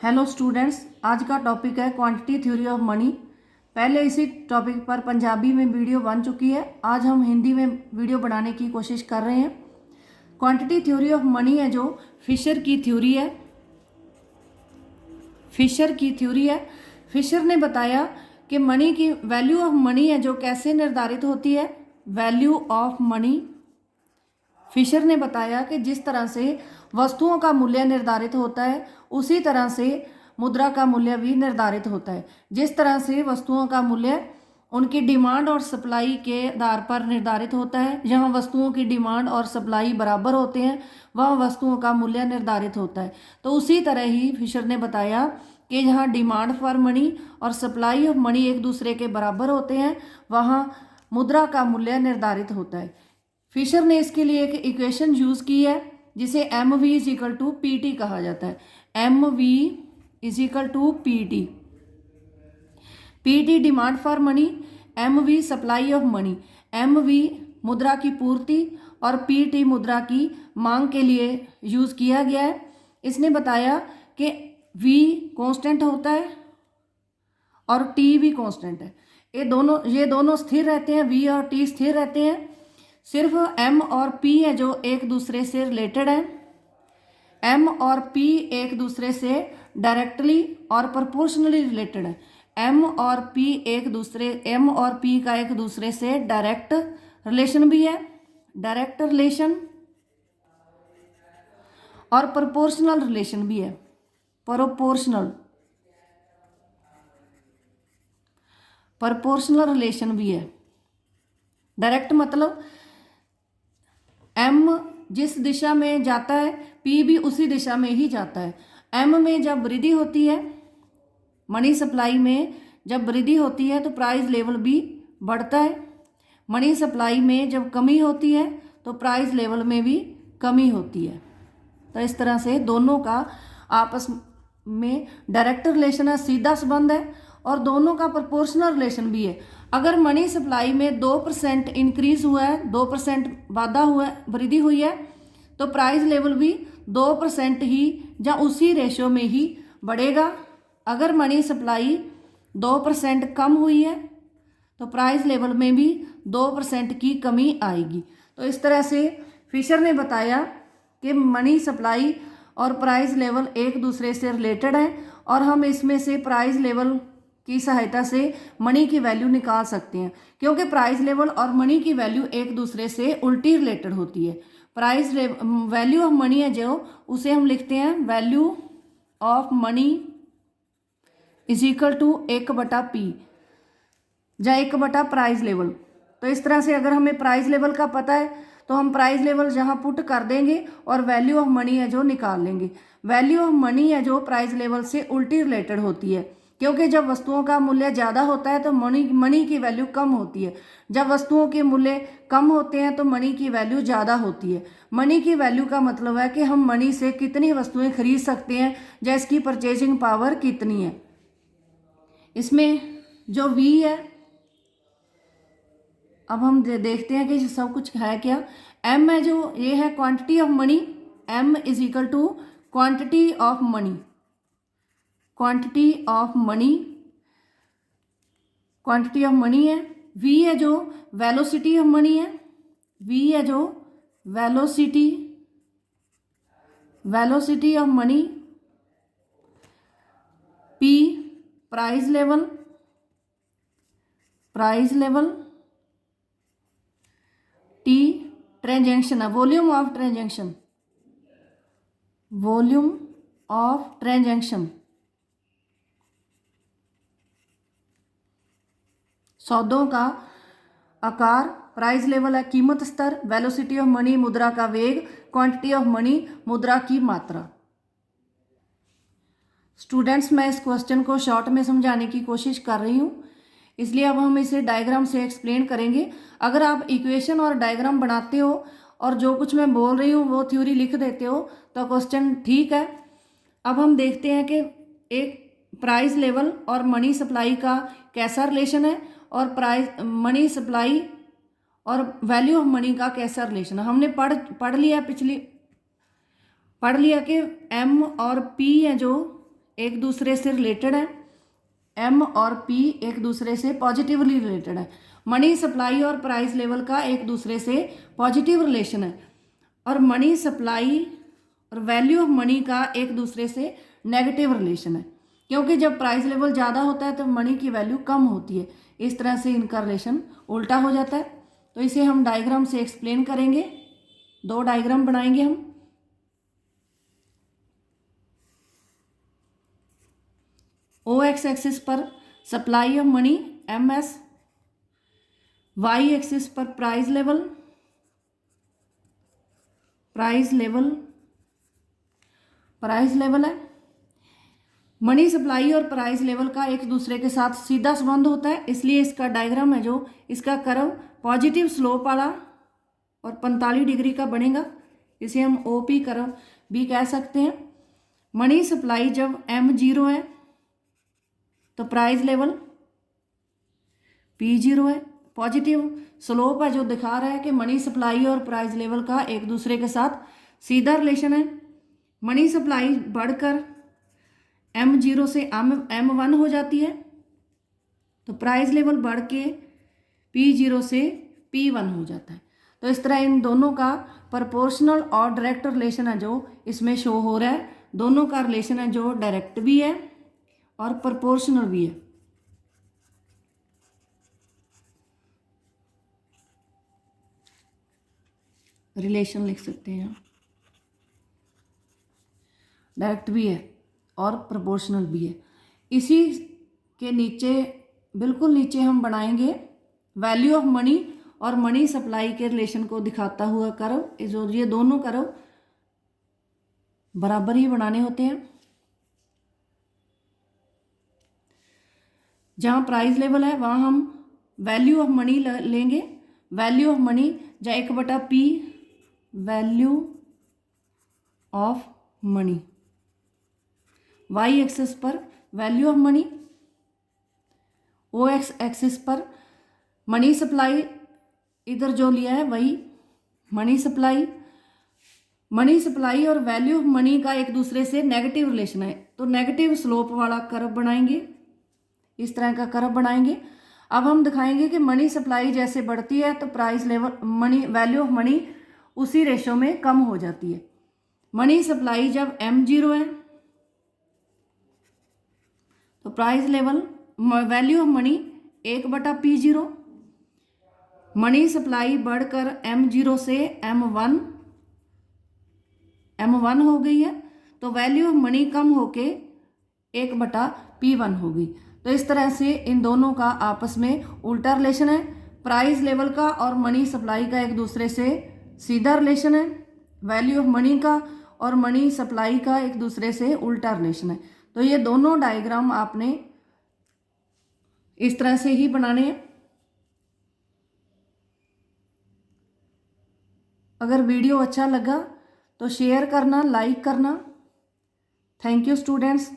Hello students, आज का topic है क्वांटिटी थ्योरी ऑफ मनी। पहले इसी टॉपिक पर पंजाबी में वीडियो बन चुकी है। आज हम हिंदी में वीडियो बनाने की कोशिश कर रहे हैं। क्वांटिटी थ्योरी ऑफ मनी है जो फिशर की थ्योरी है। फिशर ने बताया कि मनी की वैल्यू ऑफ मनी है जो कैसे निर्धारित होती है। वैल्यू ऑफ मनी फिशर ने बताया कि जिस तरह से वस्तुओं का मूल्य निर्धारित होता है उसी तरह से मुद्रा का मूल्य भी निर्धारित होता है। जिस तरह से वस्तुओं का मूल्य उनकी डिमांड और सप्लाई के आधार पर निर्धारित होता है, जहाँ वस्तुओं की डिमांड और सप्लाई बराबर होते हैं वह वस्तुओं का मूल्य निर्धारित होता है। तो उसी तरह ही फिशर ने बताया कि जहाँ डिमांड फॉर मनी और सप्लाई ऑफ मनी एक दूसरे के बराबर होते हैं वहाँ मुद्रा का मूल्य निर्धारित होता है। फिशर ने इसके लिए एक इक्वेशन यूज की है जिसे M V is equal to P T कहा जाता है। M V is equal to P T. P T demand for money, M V supply of money. M V मुद्रा की पूर्ति और पी टी मुद्रा की मांग के लिए यूज किया गया है। इसने बताया कि वी कांस्टेंट होता है और टी भी कांस्टेंट है। ये दोनों स्थिर रहते हैं, वी और टी स्थिर रहते हैं। सिर्फ एम और पी है जो एक दूसरे से रिलेटेड है। एम और पी एक दूसरे से डायरेक्टली और प्रोपोर्शनली रिलेटेड है। एम और पी का एक दूसरे से डायरेक्ट रिलेशन भी है, डायरेक्ट रिलेशन, और प्रोपोर्शनल रिलेशन भी है। प्रोपोर्शनल रिलेशन भी है। डायरेक्ट मतलब एम जिस दिशा में जाता है पी भी उसी दिशा में ही जाता है। एम में जब वृद्धि होती है, मनी सप्लाई में जब वृद्धि होती है तो प्राइस लेवल भी बढ़ता है। मनी सप्लाई में जब कमी होती है तो प्राइस लेवल में भी कमी होती है। तो इस तरह से दोनों का आपस में डायरेक्ट रिलेशन है, सीधा संबंध है, और दोनों का प्रोपोर्शनल रिलेशन भी है। अगर मनी सप्लाई में 2% इंक्रीज हुआ है, 2% वाधा हुआ है, वृद्धि हुई है, तो प्राइस लेवल भी 2% ही या उसी रेशो में ही बढ़ेगा। अगर मनी सप्लाई 2% कम हुई है तो प्राइस लेवल में भी 2% की कमी आएगी। तो इस तरह से फिशर ने बताया कि मनी सप्लाई और प्राइस लेवल एक दूसरे से रिलेटेड हैं और हम इसमें से प्राइस लेवल की सहायता से मनी की वैल्यू निकाल सकते हैं, क्योंकि प्राइस लेवल और मनी की वैल्यू एक दूसरे से उल्टी रिलेटेड होती है। वैल्यू ऑफ मनी है जो उसे हम लिखते हैं value of money is equal to 1/P या 1/प्राइस लेवल। तो इस तरह से अगर हमें प्राइस लेवल का पता है तो हम प्राइस लेवल जहाँ पुट कर देंगे और वैल्यू ऑफ मनी है जो निकाल लेंगे। वैल्यू ऑफ मनी है जो प्राइस लेवल से उल्टी रिलेटेड होती है, क्योंकि जब वस्तुओं का मूल्य ज़्यादा होता है तो मनी की वैल्यू कम होती है। जब वस्तुओं के मूल्य कम होते हैं तो मनी की वैल्यू ज़्यादा होती है। मनी की वैल्यू का मतलब है कि हम मनी से कितनी वस्तुएं खरीद सकते हैं या इसकी परचेजिंग पावर कितनी है। इसमें जो वी है, अब हम देखते हैं कि सब कुछ है क्या। एम है जो ये है quantity of money. M is equal to quantity of money. Quantity of money है। वी है जो वेलोसिटी ऑफ मनी है। वी है जो velocity of money. P price level. T transaction है, वॉल्यूम ऑफ ट्रांजैक्शन। सौदों का आकार, प्राइस लेवल है कीमत स्तर, वेलोसिटी ऑफ मनी मुद्रा का वेग, क्वांटिटी ऑफ मनी मुद्रा की मात्रा। स्टूडेंट्स, मैं इस क्वेश्चन को शॉर्ट में समझाने की कोशिश कर रही हूँ, इसलिए अब हम इसे डायग्राम से एक्सप्लेन करेंगे। अगर आप इक्वेशन और डायग्राम बनाते हो और जो कुछ मैं बोल रही हूँ वो थ्योरी लिख देते हो तो क्वेश्चन ठीक है। अब हम देखते हैं कि एक प्राइस लेवल और मनी सप्लाई का कैसा रिलेशन है और मनी सप्लाई और वैल्यू ऑफ मनी का कैसा रिलेशन है। हमने पढ़ लिया कि एम और पी है जो एक दूसरे से रिलेटेड है, एम और पी एक दूसरे से पॉजिटिवली रिलेटेड है। मनी सप्लाई और प्राइस लेवल का एक दूसरे से पॉजिटिव रिलेशन है, और मनी सप्लाई और वैल्यू ऑफ मनी का एक दूसरे से नेगेटिव रिलेशन है, क्योंकि जब प्राइस लेवल ज़्यादा होता है तो मनी की वैल्यू कम होती है। इस तरह से इनका रिलेशन उल्टा हो जाता है। तो इसे हम डायग्राम से एक्सप्लेन करेंगे। 2 डायग्राम बनाएंगे हम। ओ एक्स एक्सिस पर supply of money M S, Y axis पर प्राइस लेवल है। मनी सप्लाई और प्राइस लेवल का एक दूसरे के साथ सीधा संबंध होता है, इसलिए इसका डायग्राम है जो इसका कर्व पॉजिटिव स्लोप वाला और 45 डिग्री का बनेगा। इसे हम ओपी कर्व भी कह सकते हैं। मनी सप्लाई जब एम 0 है तो प्राइस लेवल पी 0 है। पॉजिटिव स्लोप है जो दिखा रहा है कि मनी सप्लाई और प्राइस लेवल का एक दूसरे के साथ सीधा रिलेशन है। मनी सप्लाई बढ़कर M0 से M1 हो जाती है, तो प्राइस लेवल बढ़ के P0 से P1 हो जाता है। तो इस तरह इन दोनों का प्रोपोर्शनल और डायरेक्ट रिलेशन है जो इसमें शो हो रहा है। दोनों का रिलेशन है जो डायरेक्ट भी है और प्रोपोर्शनल भी है। रिलेशन लिख सकते हैं, डायरेक्ट भी है और प्रोपोर्शनल भी है। इसी के नीचे, बिल्कुल नीचे हम बनाएंगे वैल्यू ऑफ मनी और मनी सप्लाई के रिलेशन को दिखाता हुआ कर्व। जो ये दोनों कर्व बराबर ही बनाने होते हैं। जहाँ प्राइस लेवल है वहाँ हम वैल्यू ऑफ मनी लेंगे। वैल्यू ऑफ मनी या 1/P value of money, Y axis पर value of money, O X axis पर मनी सप्लाई, इधर जो लिया है वही मनी सप्लाई। मनी सप्लाई और वैल्यू ऑफ मनी का एक दूसरे से नेगेटिव रिलेशन है, तो नेगेटिव स्लोप वाला कर्व बनाएंगे। इस तरह का कर्व बनाएंगे। अब हम दिखाएंगे कि मनी सप्लाई जैसे बढ़ती है तो price level money value of money उसी रेशो में कम हो जाती है। मनी सप्लाई जब M0 है तो price level value of money 1/P0। Money supply बढ़कर M0 से M1 हो गई है, तो वैल्यू ऑफ मनी कम होके 1/P1 हो गई। तो इस तरह से इन दोनों का आपस में उल्टा रिलेशन है। प्राइस लेवल का और मनी सप्लाई का एक दूसरे से सीधा रिलेशन है। वैल्यू ऑफ मनी का और मनी सप्लाई का एक दूसरे से उल्टा रिलेशन है। तो ये दोनों डायग्राम आपने इस तरह से ही बनाने हैं। अगर वीडियो अच्छा लगा तो शेयर करना, लाइक करना। Thank you students.